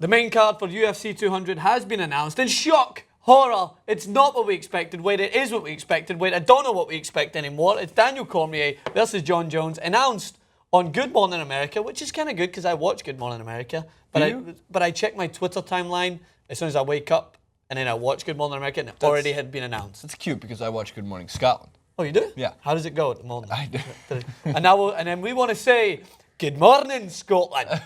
The main card for UFC 200 has been announced, and shock, horror, it's not what we expected. Wait, it is what we expected. Wait, I don't know what we expect anymore. It's Daniel Cormier versus Jon Jones, announced on Good Morning America, which is kind of good because I watch Good Morning America. But I check my Twitter timeline as soon as I wake up, and then I watch Good Morning America, and it already had been announced. It's cute because I watch Good Morning Scotland. Oh, you do? Yeah. How does it go at the moment? I do. And then we want to say, Good morning, Scotland.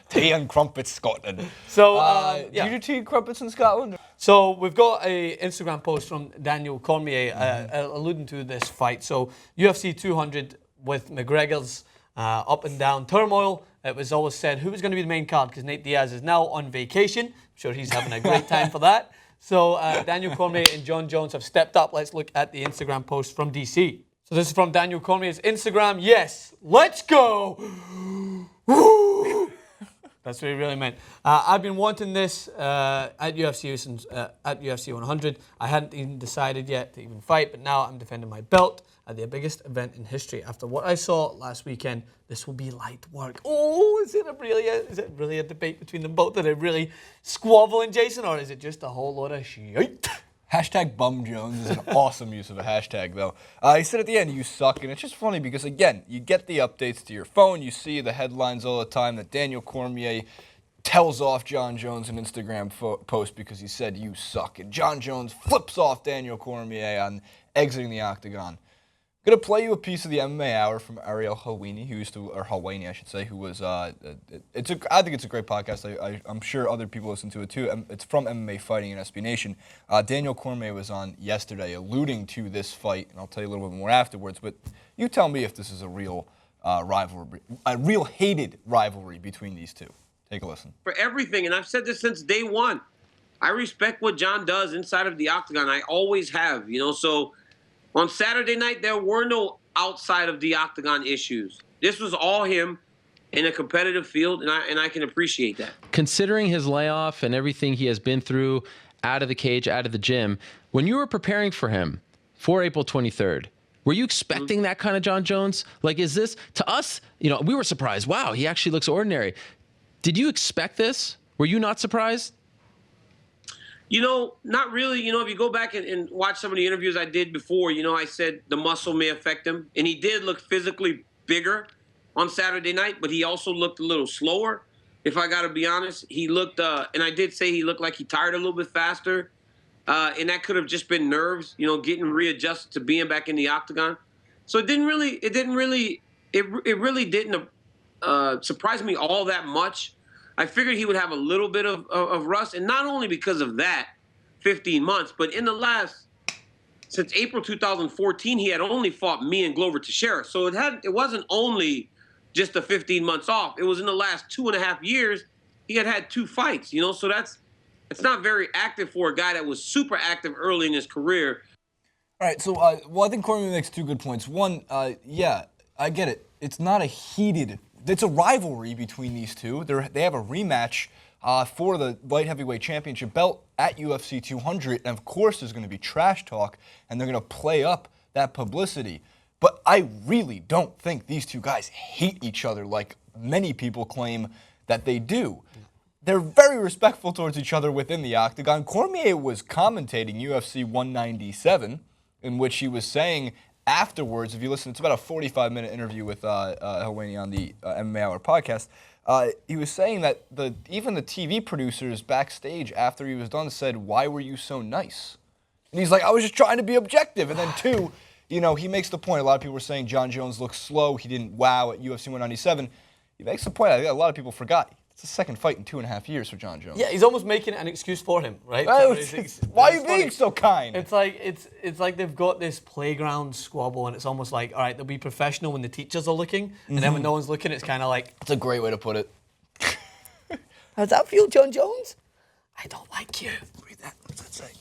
Tea and crumpets, Scotland. So, Do you do tea and crumpets in Scotland? So we've got a Instagram post from Daniel Cormier alluding to this fight. So UFC 200 with McGregor's up and down turmoil. It was always said who was going to be the main card because Nate Diaz is now on vacation. I'm sure he's having a great time for that. So Daniel Cormier and Jon Jones have stepped up. Let's look at the Instagram post from DC. So this is from Daniel Cormier's Instagram. Yes, let's go. That's what he really meant. I've been wanting this at UFC since at UFC 100. I hadn't even decided yet to even fight, but now I'm defending my belt at the biggest event in history. After what I saw last weekend, this will be light work. Oh, is it really a debate between them both? Are they really squabbling, Jason, or is it just a whole load of shit? Hashtag Bum Jones is an awesome use of a hashtag, though. He said at the end, you suck, and it's just funny because, again, you get the updates to your phone, you see the headlines all the time that Daniel Cormier tells off Jon Jones an Instagram post because he said, you suck, and Jon Jones flips off Daniel Cormier on exiting the octagon. I'm going to play you a piece of the MMA Hour from Ariel Helwani, Helwani, I should say, who was, I think it's a great podcast. I'm sure other people listen to it too. It's from MMA Fighting and SB Nation. Daniel Cormier was on yesterday alluding to this fight, and I'll tell you a little bit more afterwards, but you tell me if this is a real rivalry, a real hated rivalry between these two. Take a listen. For everything, and I've said this since day one, I respect what Jon does inside of the octagon. I always have, so on Saturday night, there were no outside of the octagon issues. This was all him in a competitive field, and I can appreciate that. Considering his layoff and everything he has been through out of the cage, out of the gym, when you were preparing for him for April 23rd, were you expecting that kind of Jon Jones? Like, is this, to us, we were surprised. Wow, he actually looks ordinary. Did you expect this? Were you not surprised? Not really. If you go back and watch some of the interviews I did before, I said the muscle may affect him. And he did look physically bigger on Saturday night, but he also looked a little slower, if I got to be honest. He looked, and I did say he looked like he tired a little bit faster. And that could have just been nerves, getting readjusted to being back in the octagon. So it really didn't surprise me all that much. I figured he would have a little bit of rust, and not only because of that 15 months, but in the since April 2014, he had only fought me and Glover Teixeira. So it wasn't only just the 15 months off. It was in the last 2.5 years, he had 2 fights, so it's not very active for a guy that was super active early in his career. All right, so, I think Cormier makes 2 good points. One, yeah, I get it. It's not a heated. It's a rivalry between these two. They have a rematch for the light heavyweight championship belt at UFC 200, and of course there's going to be trash talk, and they're going to play up that publicity. But I really don't think these two guys hate each other like many people claim that they do. They're very respectful towards each other within the octagon. Cormier was commentating UFC 197, in which he was saying afterwards, if you listen, it's about a 45-minute interview with Helwani on the MMA Hour podcast. He was saying that even the TV producers backstage after he was done said, "Why were you so nice?" And he's like, "I was just trying to be objective." And then 2, he makes the point. A lot of people were saying Jon Jones looks slow. He didn't wow at UFC 197. He makes the point. I think a lot of people forgot. It's the second fight in 2.5 years for Jon Jones. Yeah, he's almost making it an excuse for him, right? Why are you being so kind? It's like they've got this playground squabble, and it's almost like, all right, they'll be professional when the teachers are looking, and then when no one's looking, it's kind of like... That's a great way to put it. How's that feel, Jon Jones? I don't like you. Read that. What does that say?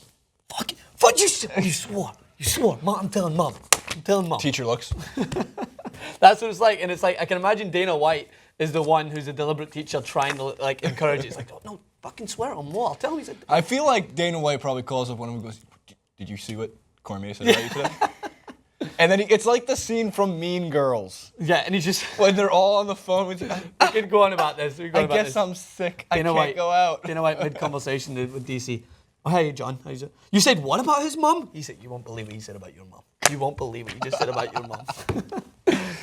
Fuck you! You swore. You swore. Mom, I'm telling Mom. Teacher looks. That's what it's like, and it's like, I can imagine Dana White is the one who's a deliberate teacher trying to encourage it. It's like, oh, no, fucking swear on what? I'll tell him he's a... I feel like Dana White probably calls up one of them and goes, "Did you see what Cormier said about you today?" And then it's like the scene from Mean Girls. Yeah, and he's just When they're all on the phone with we can go on about this. We can go I on about guess this. I'm sick. I Dana can't White, go out. Dana White mid-conversation with DC. Oh, hey, John. How's it? You said what about his mum? He said, you won't believe what he said about your mum. You won't believe what he just said about your mum.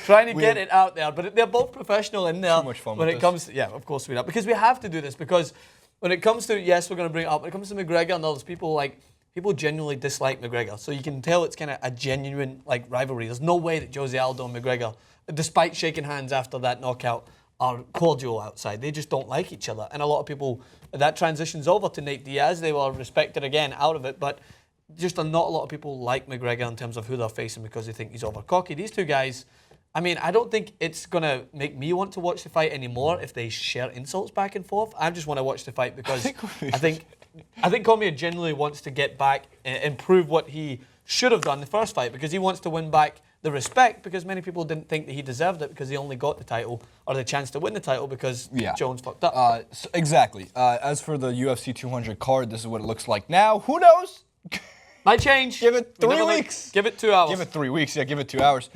Trying to get it out there, but they're both professional in there. Too much fun when with it comes to, yeah, of course we are. Because we have to do this, because when it comes to, yes, we're going to bring it up, when it comes to McGregor and others, people genuinely dislike McGregor. So you can tell it's kind of a genuine rivalry. There's no way that Jose Aldo and McGregor, despite shaking hands after that knockout, are cordial outside. They just don't like each other. And a lot of people, that transitions over to Nate Diaz. They were respected again out of it, but just not a lot of people like McGregor in terms of who they're facing because they think he's over cocky. These two guys, I mean, I don't think it's going to make me want to watch the fight anymore if they share insults back and forth. I just want to watch the fight because I think Cormier genuinely wants to get back and prove what he should have done in the first fight, because he wants to win back the respect, because many people didn't think that he deserved it because he only got the title or the chance to win the title because Jones fucked up. Exactly. As for the UFC 200 card, this is what it looks like now. Who knows? Might change. Give it We 3 never know. weeks. Give it 2 hours. Give it 3 weeks. Yeah, give it 2 hours.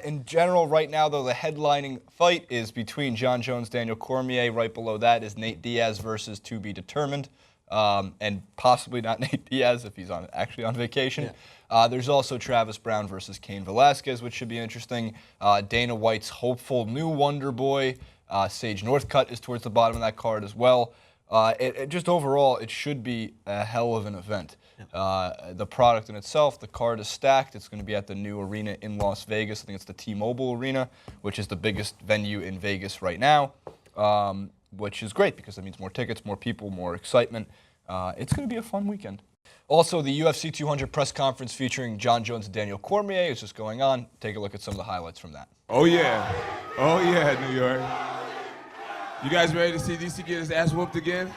In general, right now, though, the headlining fight is between Jon Jones, Daniel Cormier. Right below that is Nate Diaz versus to be determined. And possibly not Nate Diaz if he's actually on vacation. Yeah. There's also Travis Brown versus Cain Velasquez, which should be interesting. Dana White's hopeful new Wonder Boy, Sage Northcutt, is towards the bottom of that card as well. Just overall, it should be a hell of an event. The product in itself, the card is stacked. It's going to be at the new arena in Las Vegas. I think it's the T-Mobile Arena, which is the biggest venue in Vegas right now, which is great because that means more tickets, more people, more excitement. It's going to be a fun weekend. Also, the UFC 200 press conference featuring Jon Jones and Daniel Cormier is just going on. Take a look at some of the highlights from that. Oh, yeah. Oh, yeah, New York. You guys ready to see DC get his ass whooped again?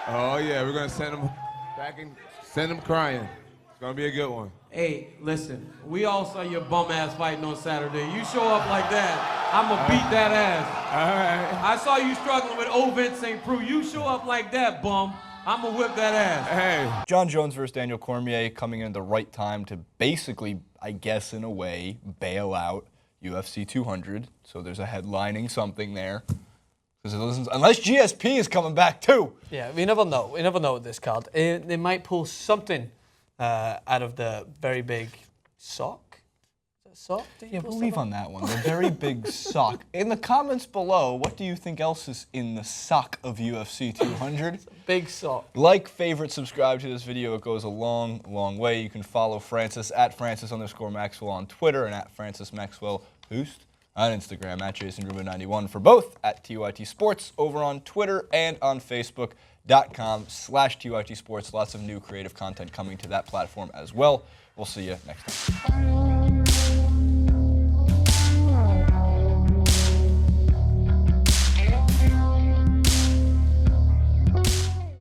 Oh, yeah, we're going to send him back and send him crying. It's going to be a good one. Hey, listen, we all saw your bum ass fighting on Saturday. You show up like that, I'm going to beat that ass. All right. I saw you struggling with Ovince Saint Preux. You show up like that, bum, I'm going to whip that ass. Hey. Jon Jones versus Daniel Cormier coming in at the right time to basically, I guess in a way, bail out UFC 200. So there's a headlining something there. Unless GSP is coming back too. Yeah, we never know. We never know with this card. They might pull something out of the very big sock. Is that sock? Yeah, believe on that one. The very big sock. In the comments below, what do you think else is in the sock of UFC 200? Big sock. Like, favorite, subscribe to this video. It goes a long, long way. You can follow Francis at Francis_Maxwell on Twitter and at Francis Maxwell Host on Instagram, at JasonRubin91 for both, at TYT Sports over on Twitter and on Facebook.com/TYT Sports. Lots of new creative content coming to that platform as well. We'll see you next time.